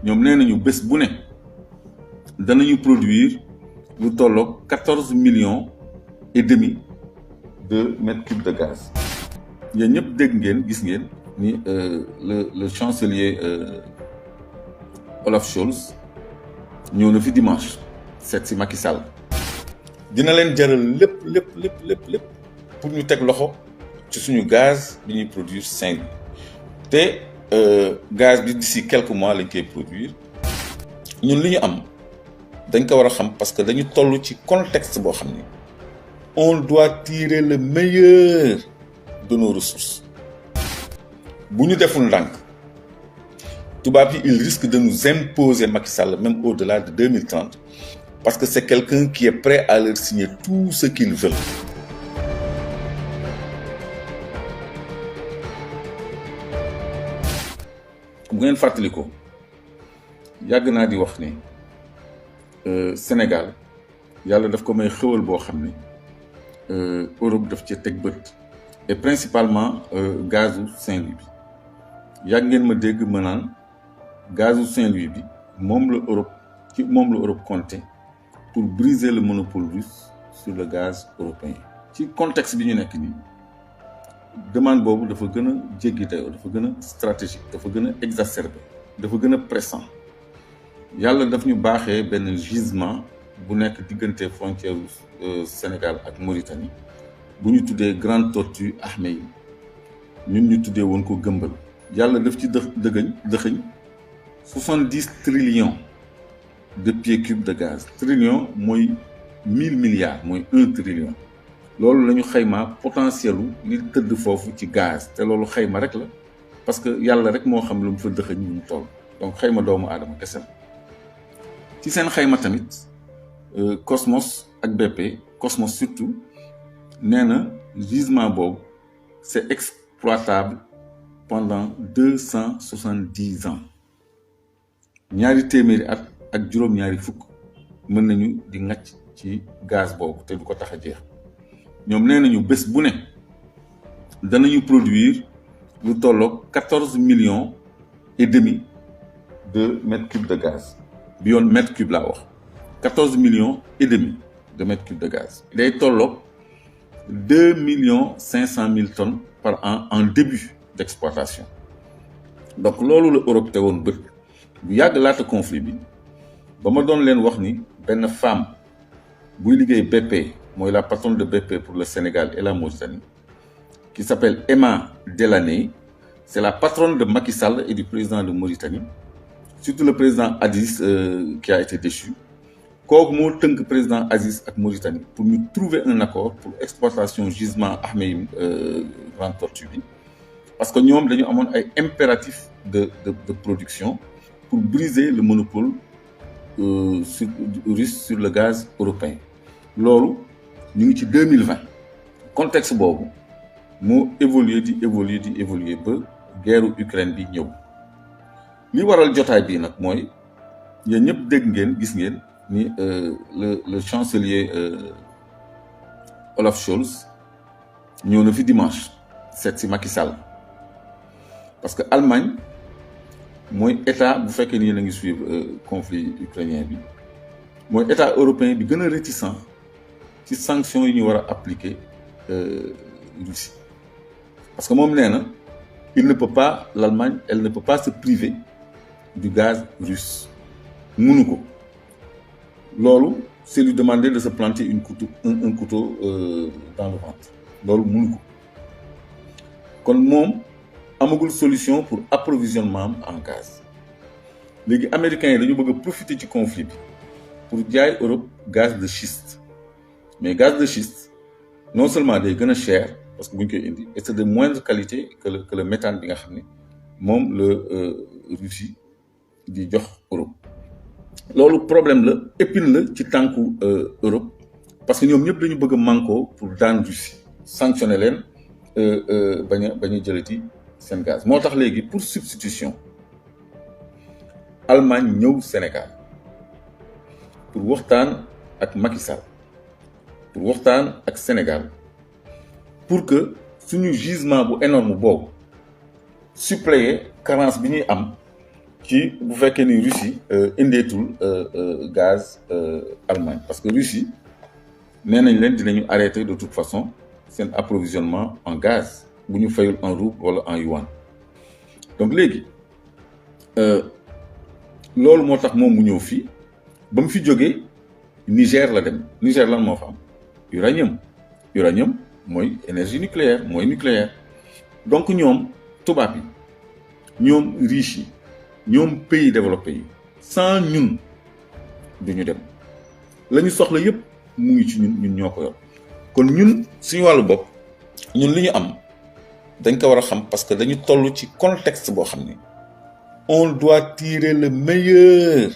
ñoom nee nañu bés bu ne danañu produire lu tolloog 14 millions et demi de mètres cubes de gaz. yéen ñëpp dégg ngeen gis ngeen ni le chancelier Olaf Scholz ñëw na fi dimanche seet si Macky Sall. dina leen jaral lépp pour ñu teg loxo ci suñu gaz bi ñuy produire Saint-Louis te gaz bi d'ici quelques mois lañ koy produire ñun li ñu am dañ ko war a xam parce que dañu toll ci contexte boo xam ni on doit tirer le meilleur de nos ressources. bu ñu deful ndànk tubaab yi il risque de nous imposer Macky Sall même au-delà de 2030 parce que c'est quelqu'un qui est prêt à leur signer tout ce qu'ils veulent. bu ngeen fàttali ko yàgg naa di wax ni Sénégal yàlla daf ko may xéwal boo xam ne Europe daf ci teg bët et principalement gazu Saint-Louis bi yàgg ngeen ma dégg ma naan gazu Saint-Louis bi moom la Europe compté pour briser le monopole russe sur le gaz européen. ci contexte bi ñu nekk nii demande boobu dafa gën a jéggi dayoo dafa gën a stratégique dafa gën a exacerbé dafa gën a pressant yàlla daf ñu baaxee benn gisement bu nekk diggante frontière Sénégal ak Mauritanie bu ñu tuddee Grande Tortue Ahmeyim ñun ñu tuddee woon ko Gëmbal. yàlla daf ci dëxëñ 70 trillions de pieds cubes de gaz. trillion mooy 1000 milliards mooy 1 trillion. loolu la ñu xayma potentielu li tëdd foofu ci gaz te loolu xayma rek la parce que yàlla rek moo xam lu mu fa dëxëñ ñu mu toll donc xayma doomu aadama kese la. ci seen xayma tamit Cosmos ak BP Cosmos surtout nee na gisement boobu c'est exploitable pendant 270 ans. ñaari téeméeri at ak juróom-ñaari fukk mën nañu di ngacc ci gaz boobu te du ko tax a jeex. ñoom nee nañu bés bu ne danañu produire lu tolloog 14 millions et demi de mètres cubes de gaz bi yoon mètre cube laa wax 14 millions et demi de mètres cubes de gaz day tolloog 2 millions 500 000 tonnes par an en début d'exploitation. donc loolu la Europe te woon bët bu yàgg laata conflit bi ba ma doon leen wax ni benn femme buy liggéey BP mooy la patronne de BP pour le Sénégal et la Mauritanie qui s'appelle Emma Delaney. C'est la patronne de Macky Sall et du président de Mauritanie, surtout le président Aziz qui a été déchu. kooku moo tënk président Aziz ak Mauritanie pour ñu trouver un accord pour exploitation gisement Ahmeyim Grande Tortue bi parce que ñoom dañu amoon ay impératifs de production pour briser le monopole russe sur le gaz européen. loolu ñu ngi ci 2020 contexte boobu moo évoluer ba guerre Ukraine bi ñëw. li waral jotaay bii nag mooy yéen ñëpp dégg ngeen gis ngeen ni le chancelier Olaf Scholz ñëw na fi dimanche seet si Macky Sall parce que Allemagne mooy état bu fekkee ni yéen a ngi suivre conflit ukrainien bi mooy état européen bi gën a réticent ci sanctions yi ñu war a appliquer Russie parce que moom nee na l'Allemagne elle ne peut pas se priver du gaz russe mënu ko loolu c'est lui demander de se planter un couteau dans le ventre loolu mënu ko kon moom amagul solution pour approvisionnement en gaz léegi américains yi dañu bëgg a profiter ci conflit bi pour jaay Europe gaz de schiste. mais gaz de schiste non seulement day gën a cher parce que bu ñu koy indi et c'est de moindre qualité que le méthane bi nga xam ne moom la Russie di jox Europe. loolu problème la épine la ci tànku Europe parce que ñoom ñëpp dañu bëgg a manko pour daan Russie sanctionner leen bañ a jëlati seen gaz. moo tax léegi pour substitution Allemagne ñëw Sénégal pour waxtaan ak Macky Sall. pour waxtaan ak Sénégal pour que suñu gisement bu énorme boobu suppléer carence bi ñuy am ci bu fekkee ni Russie indeetul gaz Allemagne parce que Russie nee nañ leen dinañu arrêter de toute façon seen approvisionnement en gaz bu ñu fayul en rouble wala en yuan donc léegi loolu moo tax moom mu ñëw fii ba mu fi jógee Niger la dem Niger lan moo fa am uranium mooy énergie nucléaire mooy nucléaire donc ñoom tubaab yi ñoom riche yi ñoom pays développé yi sans ñun duñu dem la ñu soxla yépp mu ngi ci ñun ñoo ko yor kon ñun suñu wàllu bopp ñun li ñu am dañ ko war a xam parce que dañu toll ci contexte boo xam ne on doit tirer le meilleur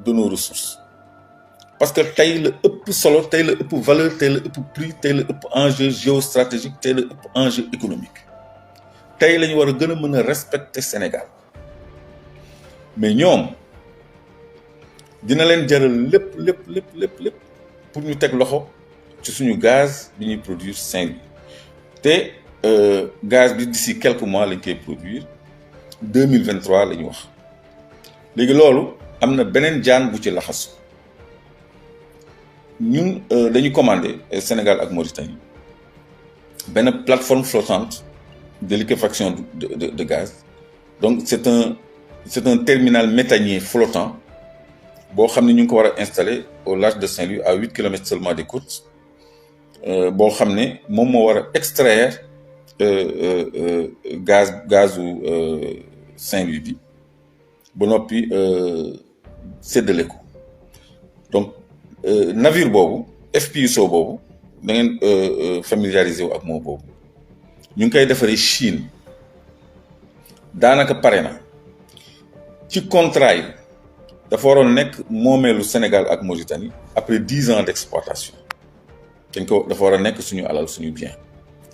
de nos ressources parce que tey la ëpp solo tey la ëpp valeur tey la ëpp prix tey la ëpp enjeu géostratégique tey la ëpp enjeu économique tey la ñu war a gën a mën a respecter Sénégal mais ñoom dina leen jaral lépp pour ñu teg loxo ci suñu gaz bi ñuy produire Saint-Louis te gaz bi d'ici quelques mois lañ koy produire 2023 la ñu wax léegi loolu am na beneen jaan bu ci laxasu ñun dañu commandé Sénégal ak Mauritanie benn plateforme flottante de liquéfaction de gaz donc c'est un terminal méthanier flottant boo xam ne ñu ngi ko war a installer au large de Saint-Louis à 8 kilomètres seulement des côtes boo xam ne moom moo war a extraire gazu Saint-Louis bi ba noppi séddale ko donc navire boobu FPSO boobu da ngeen familiariser wu ak moo boobu ñu ngi koy defaree Chine daanaka pare na ci contrat yi dafa waroon nekk moomeelu Sénégal ak Mauritanie après 10 ans d'exploitation dañ ko dafa war a nekk suñu alal suñu bien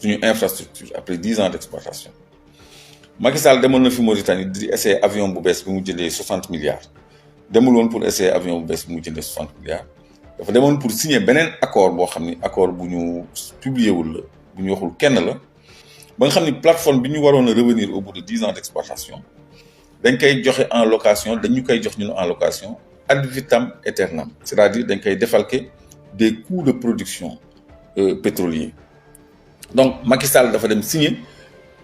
suñu infrastructure après 10 ans d'exploitation Macky Sall demoon na fi Mauritanie di essayer avion bu bees bi mu jëndee 60 milliards demul woon pour essayer avion bu bees bi mu jëndee 60 milliards dafa demoon pour signer beneen accord boo xam ni accord bu ñu publié wul la bu ñu waxul kenn la ba nga xam ni plateforme bi ñu waroon a revenir au bout de 10 ans d'exploitation dañ koy joxe en location dañu koy jox ñun en location ad vitam aeternam c'est-à-dire dañ koy défalquer des coûts de production pétroliers donc Macky Sall dafa dem signer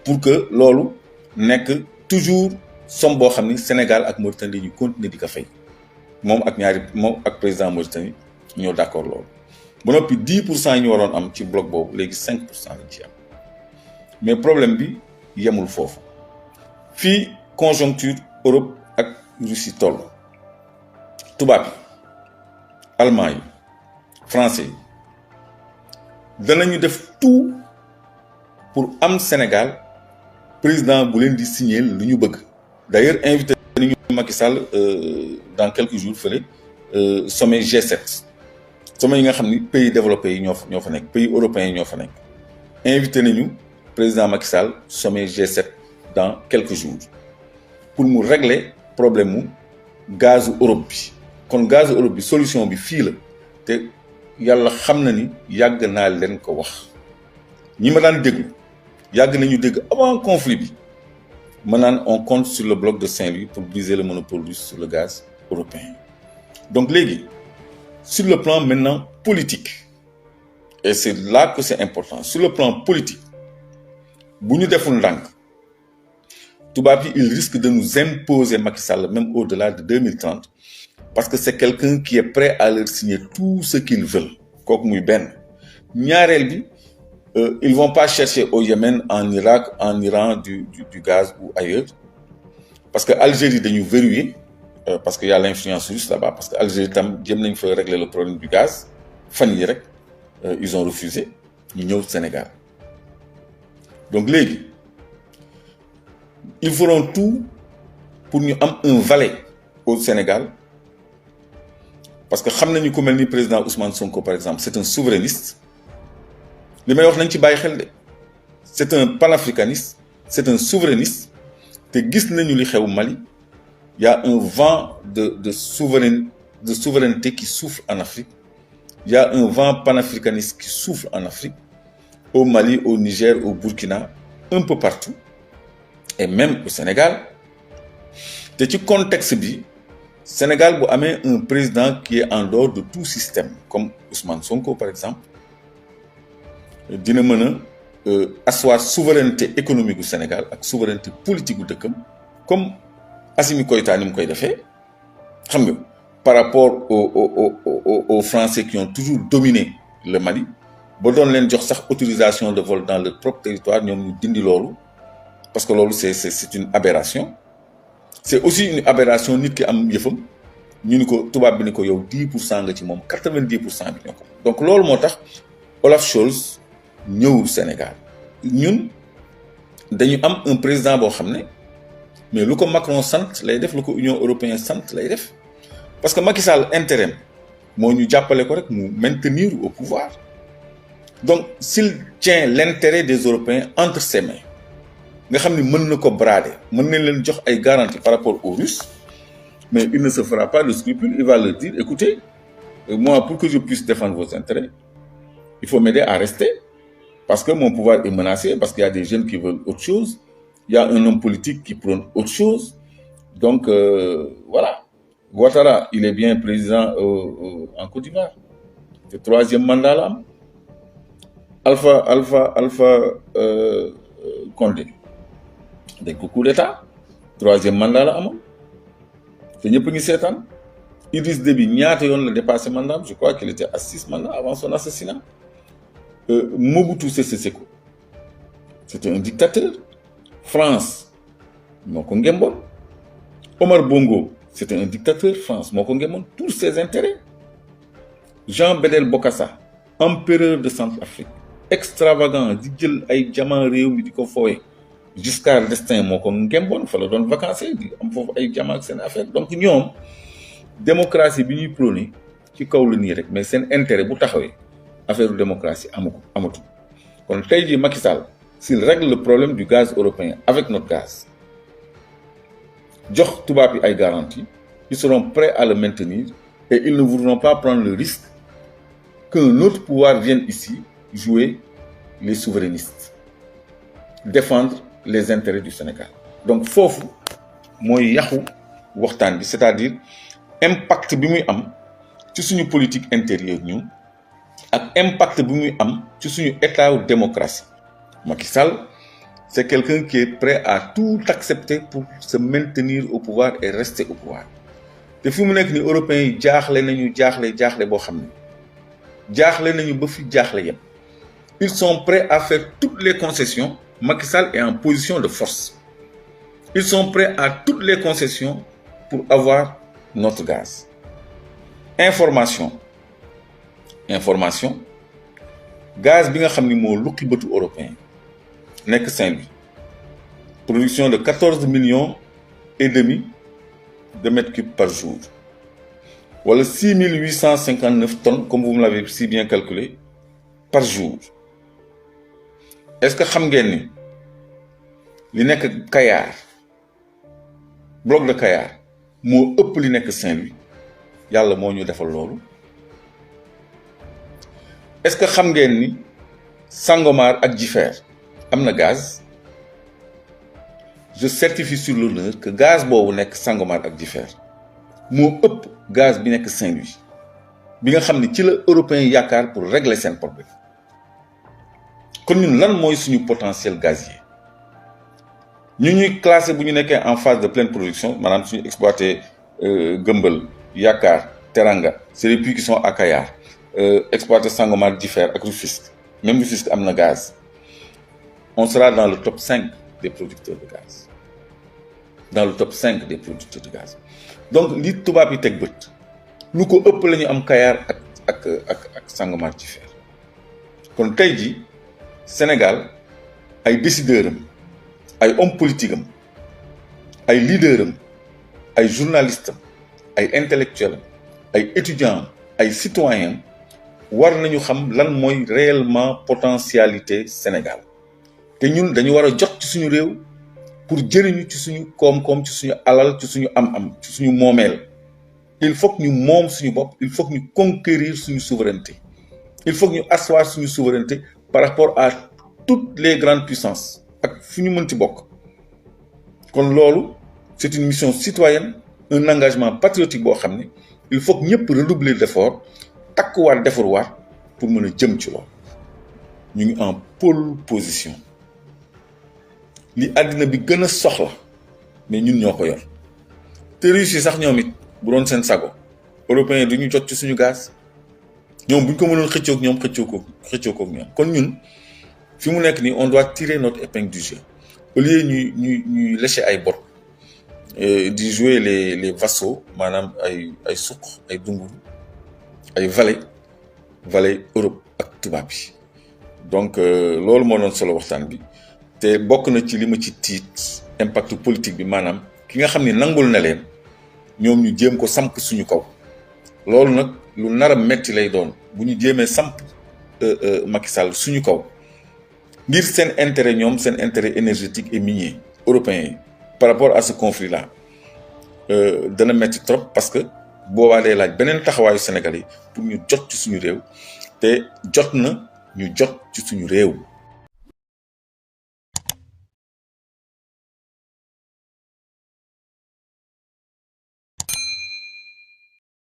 pour que loolu nekk toujours somme boo xam ni Sénégal ak Mauritanie dañuy continuer di ko fay moom ak président Mauritanie ñoo d'accord loolu ba noppi 10% yi ñu waroon am ci bloc boobu léegi 5% lañ ci am mais problème bi yemul foofu fii conjoncture Europe ak Russie toll tubaab yi allemand yi français yi danañu def tout pour am Sénégal président bu leen di signer lu ñu bëgg d'ailleurs invité nañu Macky Sall dans quelques jours fële sommet G7 sommet yi nga xam ni pays développés yi ñoo fa nekk pays européens yi ñoo fa nekk invité nañu président Macky Sall sommet G7 dans quelques jours pour mu régler problème mu gazu Europe bi kon gazu Europe bi solution bi fii la te yàlla xam na ni yàgg naa leen ko wax ñi ma daan déglu yàgg nañu dégg avant conflit bi ma naan on compte sur le bloc de Saint-Louis pour briser le monopole russe sur le gaz européen donc léegi sur le plan maintenant politique et c'est là que c'est important sur le plan politique bu ñu deful ndànk tubaab yi il risque de nous imposer Macky Sall même au-delà de 2030 parce que c'est quelqu'un qui est prêt à leur signer tout ce qu'ils veulent kooku muy benn ñaareel bi ils vont pas chercher au Yémen en Irak en Iran du gaz ou ailleurs parce que Algérie dañu verrouiller parce que y a l'influence russe là-bas parce que Algérie tam jéem nañ fa régler le problème du gaz fan yi rek ils ont refusé ñu ñëw Sénégal donc léegi ils feront tout pour ñu am un valet au Sénégal parce que xam nañu ku mel ni président Ousmane Sonko par exemple c'est un souverainiste li may wax nañ ci bàyyi xel de c'est un panafricaniste c'est un souverainiste te gis nañu li xew Mali il y a un vent de souveraineté qui souffle en Afrique il y a un vent panafricaniste qui souffle en Afrique au Mali au Niger au Burkina un peu partout et même au Sénégal te ci contexte bi Sénégal bu amee un président qui est en dehors de tout système comme Ousmane Sonko par exemple dina mën a asseoir souveraineté économique du Sénégal ak souveraineté politique du dëkkam comme Assimi Goïta ni mu koy defee xam nga par rapport aux Français qui ont toujours dominé le Mali ba doon leen jox sax autorisation de vol dans leur propre territoire ñoom ñu dindi loolu parce que loolu c'est une aberration c'est aussi une aberration nit ki am yëfam ñu ni ko tubaab bi ni ko yow 10% nga ci moom 90% bi ñoo ko donc loolu moo tax Olaf Scholz ñëwul Sénégal ñun dañu am un président boo xam ne mais lu ko Macron sant lay def lu ko Union européenne sant lay def parce que Macky Sall intérêt moo ñu jàppale ko rek mu maintenir au pouvoir donc s'il tient l'intérêt des Européens entre ses mains nga xam ni mën na ko brader mën nañ leen jox ay garanties par rapport aux Russes mais il ne se fera pas de scrupule il va leur dire écoutez moi pour que je puisse défendre vos intérêts il faut m'aider à rester parce que mon pouvoir est menacé parce qu'il y a des jeunes qui veulent autre chose il y a un homme politique qui prône autre chose donc voilà Ouattara il est bien président en Côte d'Ivoire te 3e mandat la am Alpha Condé dañ ko coup d'état 3e mandat la amoon te ñëpp ngi seetaan Idriss Déby ñaata yoon la dépassé mandat je crois qu'il était à 6 mandats avant son assassinat Mobutu Sese Seko c'était un dictateur France moo ko ngemboon Omar Bongo c'était un dictateur France moo ko ngemboon tous ses intérêts Jean Bédel Bokassa empereur de Centrafrique extravagant di jël ay jaman réew mi di ko fooye Giscard d'Estaing moo ko ngemboon fa la doon vacances di am foofu ay jaman ak seen affaire donc ñoom démocratie bi ñuy prôné ci kaw la nii rek mais seen intérêt bu taxawee affaire démocratie amatu kon tey jii Macky Sall s'il règle le problème du gaz européen avec notre gaz jox tubaab yi ay garanties ils seront prêts à le maintenir et ils ne voudront pas prendre le risque qu'un autre pouvoir vienne ici jouer les souverainistes défendre les intérêts du Sénégal donc foofu mooy yàqu waxtaan bi c'est-à-dire impact bi muy am ci suñu politique intérieure ñun ak impact bi muy am ci suñu état wu démocratie Macky Sall c'est quelqu'un qui est prêt à tout accepter pour se maintenir au pouvoir et rester au pouvoir te fi mu nekk ni européens yi jaaxle boo xam ne jaaxle nañu ba fi jaaxle yem ils sont prêts à faire toutes les concessions Macky Sall est en position de force ils sont prêts à toutes les concessions pour avoir notre gaz information gaz bi nga xam ni moo lukki bëtu européen nekk Saint-Louis production de 14 millions et demi de mètres cubes par jour wala 6859 tonnes comme vous me l'avez si bien calculé par jour est-ce que xam ngeen ni li nekk Kayar bloc de Kayar moo ëpp li nekk Saint-Louis yàlla moo ñu defal loolu est-ce que xam ngeen ni Sangomar ak Jifeer am na gaz je certifie sur l'honneur que gaz boobu nekk Sangomar ak Jifeer moo ëpp gaz bi nekk Saint-Louis bi nga xam ni ci la européens yaakaar pour régler seen problème kon ñun lan mooy suñu potentiel gazier ñu ñuy classé bu ñu nekkee en phase de pleine production maanaam suñu exploité Gëmbël Yaakaar Teranga c'est les puits qui sont à Kayar exploité Sangomar Jifeer ak Rufisque même Rufisque am na gaz on sera dans le top 5 des producteurs de gaz donc li tubaab yi teg bët lu ko ëpp la ñu am Kayar ak Sangomar Jifeer kon tey ji Sénégal ay décideurs am ay hommes politiques am ay leaders am ay journalistes am ay intellectuels am ay étudiants am ay citoyens am war nañu xam lan mooy réellement potentialité Sénégal te ñun dañu war a jot ci suñu réew pour jëriñu ci suñu koom-koom ci suñu alal ci suñu am-am ci suñu moomeel il faut que ñu moom suñu bopp il faut que ñu conquérir suñu souveraineté il faut que ñu asseoir suñu souveraineté par rapport à toutes les grandes puissances ak fu ñu mënti bokk kon loolu c'est une mission citoyenne un engagement patriotique boo xam ne il faut que ñëpp redoubler d'efforts takkuwaat defarwaat pour mën a jëm ci loolu ñu ngi en pole position li àddina bi gën a soxla mais ñun ñoo ko yor te Russie sax ñoom it bu doon seen sago européens du ñu jot ci suñu gaz ñoom bu ñu ko mënoon xëccoo ak ñoom xëccoo ko ak ñoom kon ñun fi mu nekk nii on doit tirer notre épingle du jeu au lieu ñuy lécher ay bor di jouer les vassaux maanaam ay suq ay dunguru ay valet Europe ak tubaab bi donc loolu moo doon solo waxtaan bi te bokk na ci li ma ci tiit impact politique bi maanaam ki nga xam ne nangul na leen ñoom ñu jéem ko samp suñu kaw loolu nag lu nar a metti lay doon bu ñu jéemee samp Macky Sall suñu kaw ngir seen intérêt ñoom seen intérêt énergétique et minier européen yi par rapport à ce conflit là dana metti trop parce que boobaa day laaj beneen taxawaayu Sénégal yi pour ñu jot ci suñu réew te jot na ñu jot ci suñu réew